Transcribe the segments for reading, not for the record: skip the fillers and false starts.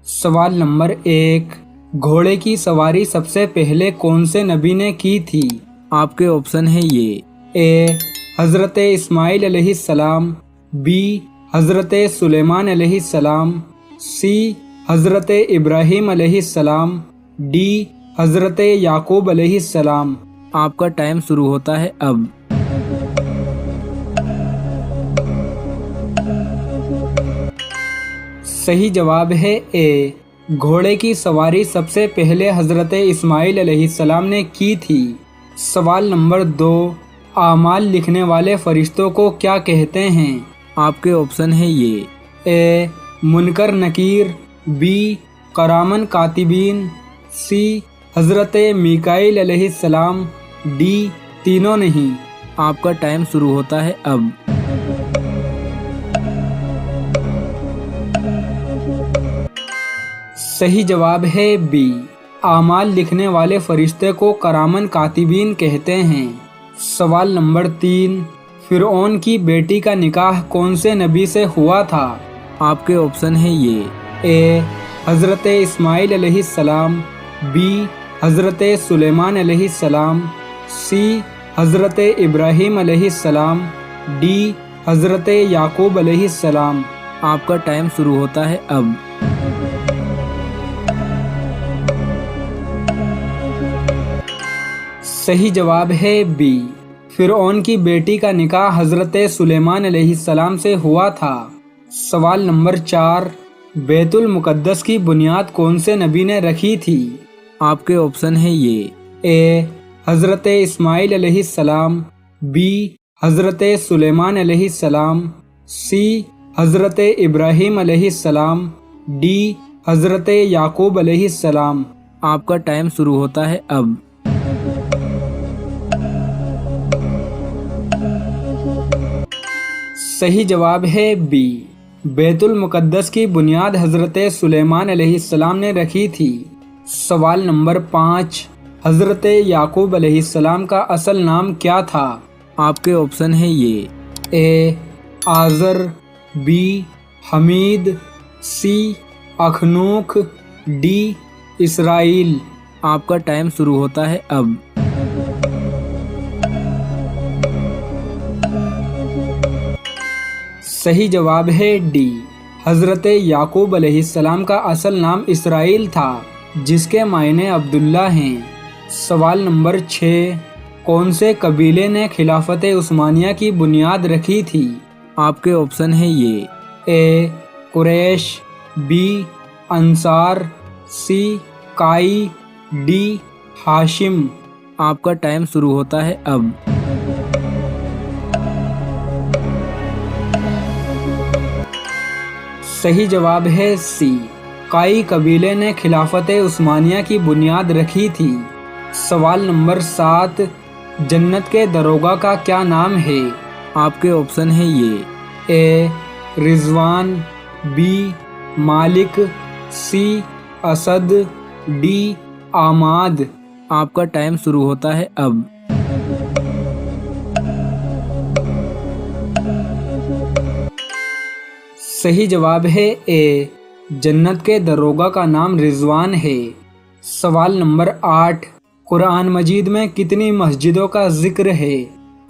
سوال نمبر 1، گھوڑے کی سواری سب سے پہلے کون سے نبی نے کی تھی؟ آپ کے آپشن ہے یہ اے حضرت اسماعیل علیہ السلام، بی حضرت سلیمان علیہ السلام، سی حضرت ابراہیم علیہ السلام، ڈی حضرت یعقوب علیہ السلام۔ آپ کا ٹائم شروع ہوتا ہے اب۔ صحیح جواب ہے اے، گھوڑے کی سواری سب سے پہلے حضرت اسماعیل علیہ السلام نے کی تھی۔ سوال نمبر 2، اعمال لکھنے والے فرشتوں کو کیا کہتے ہیں؟ آپ کے آپشن ہے یہ اے منکر نکیر، بی کرامن کاتبین، سی حضرت میکائیل علیہ السلام، ڈی تینوں نہیں۔ آپ کا ٹائم شروع ہوتا ہے اب۔ صحیح جواب ہے بی، اعمال لکھنے والے فرشتے کو کرامن کاتبین کہتے ہیں۔ سوال نمبر 3، فرعون کی بیٹی کا نکاح کون سے نبی سے ہوا تھا؟ آپ کے آپشن ہے یہ اے حضرت اسماعیل علیہ السلام، بی حضرت سلیمان علیہ السلام، سی حضرت ابراہیم علیہ السلام، ڈی حضرت یعقوب علیہ السلام۔ آپ کا ٹائم شروع ہوتا ہے اب۔ صحیح جواب ہے بی، فرعون کی بیٹی کا نکاح حضرت سلیمان علیہ السلام سے ہوا تھا۔ سوال نمبر 4، بیت المقدس کی بنیاد کون سے نبی نے رکھی تھی؟ آپ کے آپشن ہے یہ اے حضرت اسماعیل علیہ السلام، بی حضرت سلیمان علیہ السلام، سی حضرت ابراہیم علیہ السلام، ڈی حضرت یعقوب علیہ السلام۔ آپ کا ٹائم شروع ہوتا ہے اب۔ صحیح جواب ہے بی، بیت المقدس کی بنیاد حضرت سلیمان علیہ السلام نے رکھی تھی۔ سوال نمبر 5، حضرت یعقوب علیہ السلام کا اصل نام کیا تھا؟ آپ کے آپشن ہے یہ A Azar, B Hamid, C Akhnukh, D Israel. آپ کا ٹائم شروع ہوتا ہے اب۔ صحیح جواب ہے ڈی، حضرت یعقوب علیہ السلام کا اصل نام اسرائیل تھا، جس کے معنی عبداللہ ہیں۔ سوال نمبر 6، کون سے قبیلے نے خلافت عثمانیہ کی بنیاد رکھی تھی؟ آپ کے آپشن ہے یہ اے قریش، بی انصار، سی قائی، ڈی ہاشم۔ آپ کا ٹائم شروع ہوتا ہے اب۔ صحیح جواب ہے سی، قائی قبیلے نے خلافت عثمانیہ کی بنیاد رکھی تھی۔ سوال نمبر 7، جنت کے داروغہ کا کیا نام ہے؟ آپ کے آپشن ہے یہ A Rizwan, B Malik, C Asad, D Amad. آپ کا ٹائم شروع ہوتا ہے اب۔ صحیح جواب ہے اے، جنت کے داروغہ کا نام رضوان ہے۔ سوال نمبر 8، قرآن مجید میں کتنی مسجدوں کا ذکر ہے؟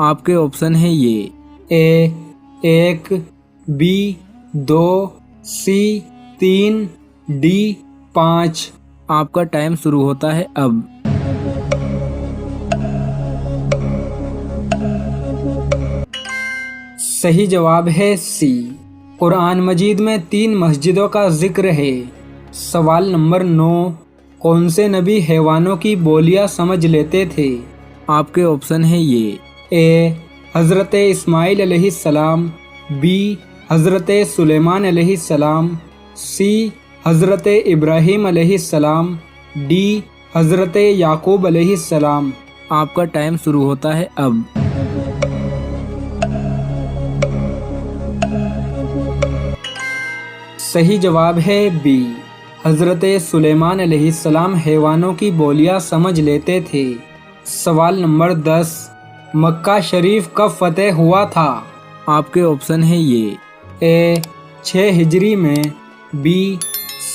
آپ کے آپشن ہے یہ اے 1، بی 2، سی 3، ڈی 5۔ آپ کا ٹائم شروع ہوتا ہے اب۔ صحیح جواب ہے سی، قرآن مجید میں 3 مسجدوں کا ذکر ہے۔ سوال نمبر 9، کون سے نبی حیوانوں کی بولیاں سمجھ لیتے تھے؟ آپ کے آپشن ہے یہ اے حضرت اسماعیل علیہ السلام، بی حضرت سلیمان علیہ السلام، سی حضرت ابراہیم علیہ السلام، ڈی حضرت یعقوب علیہ السلام۔ آپ کا ٹائم شروع ہوتا ہے اب۔ صحیح جواب ہے بی، حضرت سلیمان علیہ السلام حیوانوں کی بولیاں سمجھ لیتے تھے۔ سوال نمبر 10، مکہ شریف کب فتح ہوا تھا؟ آپ کے آپشن ہے یہ اے 6 ہجری میں، بی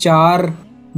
4,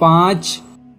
5,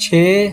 6,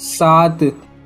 7।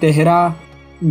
13,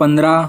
15,